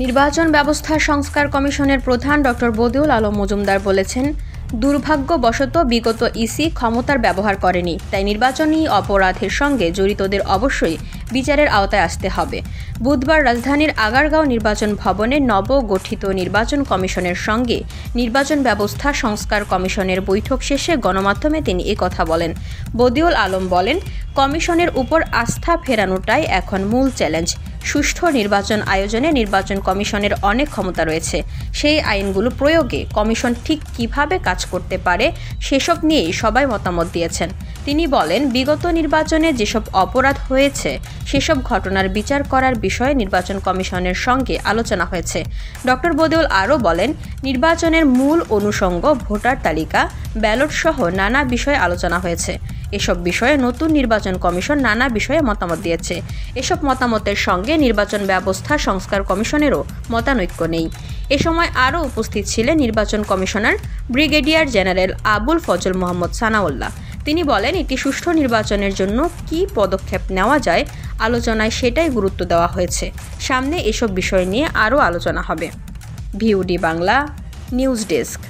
নির্বাচন ব্যবস্থা সংস্কার কমিশনের প্রধান ডক্টর বদিউল আলম মজুমদার বলেছেন, দুর্ভাগ্যবশত বিগত ইসি ক্ষমতার ব্যবহার করেনি, তাই নির্বাচনী অপরাধের সঙ্গে জড়িতদের অবশ্যই বিচারের আওতায় আসতে হবে। বুধবার রাজধানীর আগারগাঁও নির্বাচন ভবনে নবগঠিত নির্বাচন কমিশনের সঙ্গে নির্বাচন ব্যবস্থা সংস্কার কমিশনের বৈঠক শেষে গণমাধ্যমে তিনি কথা বলেন। বদিউল আলম বলেন, কমিশনের উপর আস্থা ফেরানোটাই এখন মূল চ্যালেঞ্জ। সুষ্ঠু নির্বাচন আয়োজনে নির্বাচন কমিশনের অনেক ক্ষমতা রয়েছে। সেই আইনগুলো প্রয়োগে কমিশন ঠিক কিভাবে কাজ করতে পারে সেসব নিয়েই সবাই মতামত দিয়েছেন। তিনি বলেন, বিগত নির্বাচনে যেসব অপরাধ হয়েছে সেসব ঘটনার বিচার করার বিষয়ে নির্বাচন কমিশনের সঙ্গে আলোচনা হয়েছে। ডক্টর বদিউল আরও বলেন, নির্বাচনের মূল অনুষঙ্গ ভোটার তালিকা, ব্যালট সহ নানা বিষয়ে আলোচনা হয়েছে। এসব বিষয়ে নতুন নির্বাচন কমিশন নানা বিষয়ে মতামত দিয়েছে। এসব মতামতের সঙ্গে নির্বাচন ব্যবস্থা সংস্কার কমিশনেরও মতানৈক্য নেই। এ সময় আরও উপস্থিত ছিলেন নির্বাচন commissioner brigadier general Abul Fazal Mohammad Sanaullah. তিনি বলেন, একটি সুষ্ঠু নির্বাচনের জন্য কী পদক্ষেপ নেওয়া যায় আলোচনায় সেটাই গুরুত্ব দেওয়া হয়েছে। সামনে এসব বিষয় নিয়ে আরও আলোচনা হবে। ভিউডি বাংলা নিউজ ডেস্ক।